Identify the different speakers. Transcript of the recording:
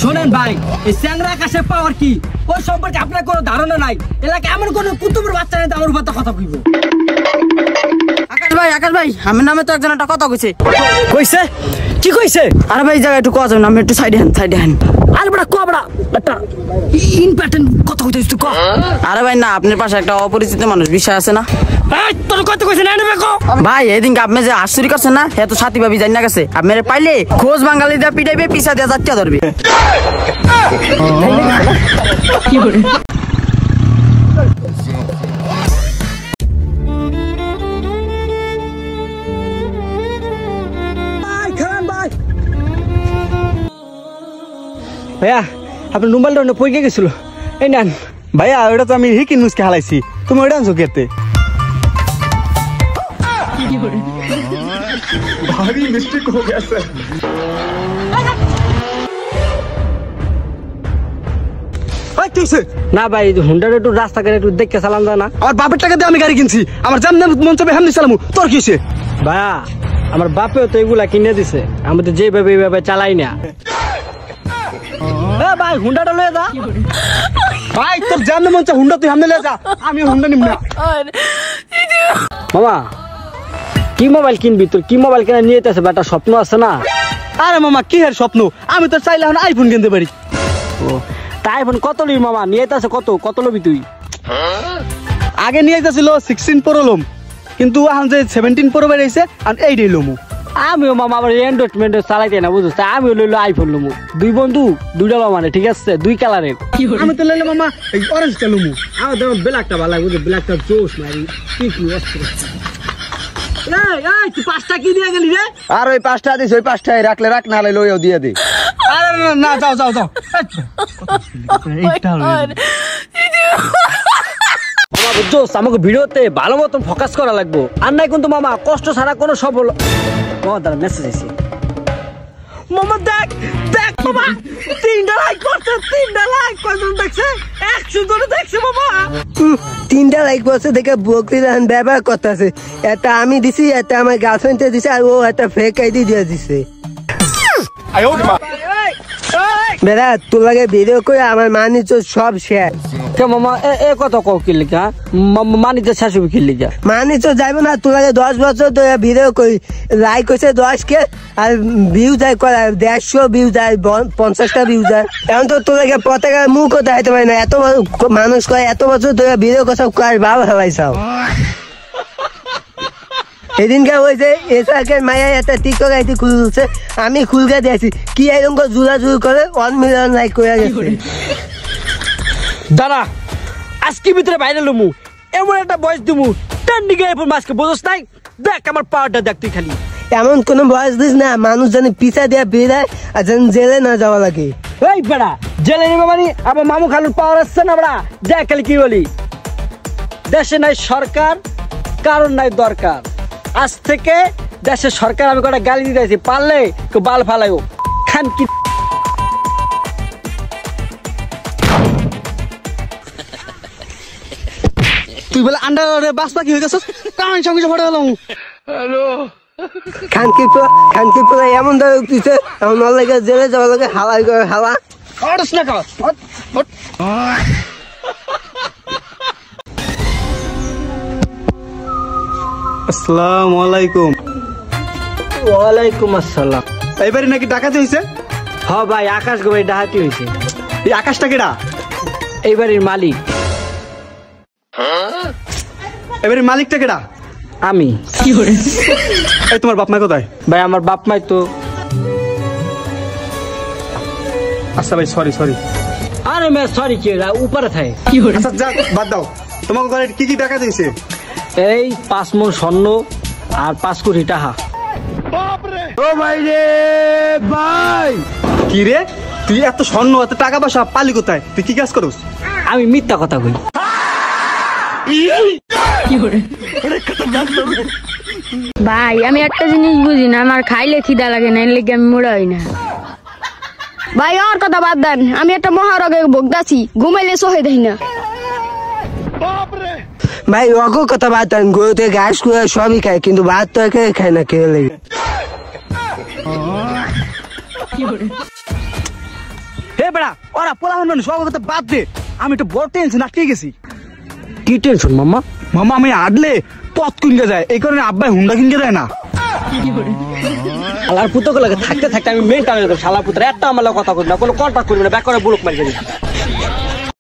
Speaker 1: শোনেন ভাই, এই চ্যাংরা আকাশে পাওয়ার কি ওই সম্পর্কে আপনার কোনো ধারণা নাই। এলাকা এমন কোন কুতুবের বাচ্চা নেই আমার উপর কথা কইব।
Speaker 2: আকাশ ভাই আমার নামে তো একজন একটা কথা কইছে।
Speaker 1: কইছে? কি কইছে?
Speaker 2: আরে ভাই জায়গা একটু কথা যাবেন, আমি একটু সাইডে হ্যান।
Speaker 1: আরে বড় কো বড় একটা ইম্পর্টেন্ট কথা কইছিস তুই ক।
Speaker 2: আরে ভাই না, আপনার পাশে একটা অপরিচিত মানুষ বিষয় আছে না?
Speaker 1: এই তোর কথা কইছে না নেবে কো।
Speaker 2: ভাই এদিন আপনি যে আশ্চর্য করছেন না, হে তো সাথী ভাবি জানি না গেছে। আপনারে পাইলে খোঁজ বাঙালি দা পিটাইবে, পিছা দিয়া যাত্রা ধরবে।
Speaker 1: কি করে? ভাইয়া আপনার মোবাইলটা অন্য পড়ে গেছিল, এই নেন।
Speaker 3: ভাইয়া ওটা তো আমি হিকি নুসকে হালাইছি, তুমি ওটা আনছো কেতে? ভারী মিস্টেক হয়ে গেছে।
Speaker 1: না ভাই হুন্ডাটা একটু রাস্তাঘাটে একটু দেখে চালান যায় না?
Speaker 3: আমার বাপের টাকা দিয়ে আমি গাড়ি কিনছি, আমার জামনে মন চাবে হামনি চালামু, তোর কি হইছে?
Speaker 1: ভাইয়া আমার বাপেও তো এগুলা কিনে দিছে, আমি তো যেভাবে এইভাবে চালাই না। ভাই হুন্ডাটা লয়ে যা।
Speaker 3: ভাই তোর জামনে মন চা হুন্ডা তুই হামনে লয়ে যা, আমি হুন্ডা নিব না।
Speaker 1: মামা কি মোবাইল কিনবি? তোর কি মোবাইল কেনা নিয়ে যেতেছে? একটা স্বপ্ন আছে না?
Speaker 3: আরে মামা কি এর স্বপ্ন, আমি তো চাইলে এখন আইফোন কিনতে পারি।
Speaker 1: ও তা আইফোন কত নিবি মামা? নিয়ে যেতেছে কত লবি তুই?
Speaker 3: আগে নিয়ে যাচ্ছিল 16 প্রো লম, কিন্তু এখন যে 17 প্রো বেরিয়েছে আর এইটাই লমু।
Speaker 1: আমিও মামা আবার এন্ড্রয়েড চালাইতে না বুঝছিস, আমিও লইলো আইফোন লমু। দুই বন্ধু দুইটা মানে ঠিক আছে, দুই কালারের।
Speaker 3: আমি তো লইলে মামা এই অরেঞ্জটা লমু।
Speaker 1: আমার দেখো ব্ল্যাকটা ভালো লাগে, ব্ল্যাকটা জোশ মারি। কি অস্ত্র তুই 5টা কি দিয়ে গেলি রে?
Speaker 3: আর ওই 5টা দিস, ওই 5টাই রাখলে রাখ, না লইও দিয়ে দে। আরে না যাও
Speaker 1: আমাকে ভিডিওতে ভালো মতন ফোকাস করা লাগবো, আর নাই কিন্তু মামা কষ্ট ছাড়া কোনো সফল। দাঁড়া মেসেজ আছে মামা, দেখ মামা 3টা লাইক করছে, 3টা লাইক কয়জন দেখছে? 100 জন দেখছে মামা।
Speaker 4: 3টা লাইক করছে দেখে বকরিদান ব্যবহার করতেছে। এটা আমি দিছি, এটা আমার গার্লফ্রেন্ডে দিছে, আর ও একটা ফেক আইডি দিয়ে দিছে। বেড়া তোর লাগে ভিডিও করে আমার মানিচ সব শেষ।
Speaker 1: মামা এ কত কও কি লিখা? মানিচ শেষ হবে কি লিখা?
Speaker 4: মানিচ যাইব না, তোর লাগে 10 বছর ধরে ভিডিও করি, লাইক হয়েছে 10K আর ভিউ যায় 150 ভিউ যায়, 50টা ভিউ যায়। এখন তো তোর লাগে পতাকা মুখও দেখাইতে পারি না, এত মানুষ করে এত বছর ধরে ভিডিও কথা কার ভাব হালাইছাও। সেদিনকে ওই যে এসআরকে মায়া একটা টিকটক আইডি খুলছে, আমি খুলকে দিয়েছি, কি এরকম জুড়াজুড়ি করে 1 মিলিয়ন লাইক করে গেছে।
Speaker 1: দাঁড়া আজকে ভিতরে বাইরে লমু, এমন একটা বয়স দিমু ট্রেন্ডিং আইফোন মাস্কে বোঝস নাই? দেখ আমার পাওয়ারটা দেখ তুই খালি।
Speaker 4: এমন কোন বয়স দিস না মানুষ জানি পিছা দিয়ে বেড়ায় আর যেন জেলে না যাওয়া লাগে।
Speaker 1: এই বেড়া জেলে নিবে মানে আবার মামু খালুর পাওয়ার আসছে না বেড়া? দেখ খালি কি বলি, দেশে নাই সরকার, কারণ নাই দরকার। আজ থেকে দেশের সরকার আমি কটা গালি দিতেছি, পারলে কেউ বাল ফালাইও খান কি।
Speaker 3: তুই বলে আন্ডারে বাসপা কি হয়ে গেছিস? কারণ সঙ্গে ফটো গেলাম। হ্যালো
Speaker 4: খানকি পুরো এমন ধরে উঠতেছে, এমন লাগে জেলে যাওয়া লাগে, হালাই করে হালা।
Speaker 3: আসসালামু আলাইকুম।
Speaker 1: ওয়ালাইকুম আসসালাম।
Speaker 3: এইবারে নাকি ডাকাতি হয়েছে?
Speaker 1: হ্যাঁ ভাই, আকাশ গোবাই ডাকাতি হয়েছে।
Speaker 3: এই আকাশটা কেডা?
Speaker 1: এইবারের মালিক।
Speaker 3: এবারে মালিকটা কেডা?
Speaker 1: আমি।
Speaker 3: এই তোমার বাপ মা কোথায়?
Speaker 1: ভাই আমার বাপ মাই তো।
Speaker 3: আচ্ছা ভাই সরি।
Speaker 1: আরে মে সরি কি উপরে থাকে।
Speaker 3: আচ্ছা যাক বাদ দাও, তোমার ঘরে কি কি ডাকাতি হয়েছে?
Speaker 1: এই 5 মণ স্বর্ণ আর 5 কোটি টাকা।
Speaker 3: ও ভাই রে ভাই, কি রে তুই এত স্বর্ণ এত টাকা পয়সা পালি কোথায়? তুই কি কাজ করস?
Speaker 1: আমি মিথ্যা কথা কই।
Speaker 5: ভাই আমি একটা জিনিস বুঝি না, আমার খাইলে খিদা লাগে না, এর লেগে আমি মোড়া হই না। ভাই আর কথা বাদ দেন, আমি একটা মহারোগে ভোগতাছি, ঘুমাইলে সহে দেই না।
Speaker 4: ভাই অগো কথা বাদ দেন, গরুতে ঘাস করে সবই খায়, কিন্তু ভাত তো খায় না, খেয়ে লেগে।
Speaker 3: বেড়া ওরা পোলা হন মানুষ কথা বাদ দে, আমি একটু বড় টেনশন আটকে গেছি।
Speaker 1: কি টেনশন মামা?
Speaker 3: মামা আমি আডলে পথ কিনকে যায়, এই কারণে আব্বাই হুন্ডা কিনকে দেয় না।
Speaker 1: শালার পুতকে লাগে থাকতে থাকতে আমি মেন্টাল হয়ে গেলাম। শালার পুত্র একটা আমার কথা বলবি না, কোনো কন্টাক্ট করবি না, ব্যাক করে বুলক মারি।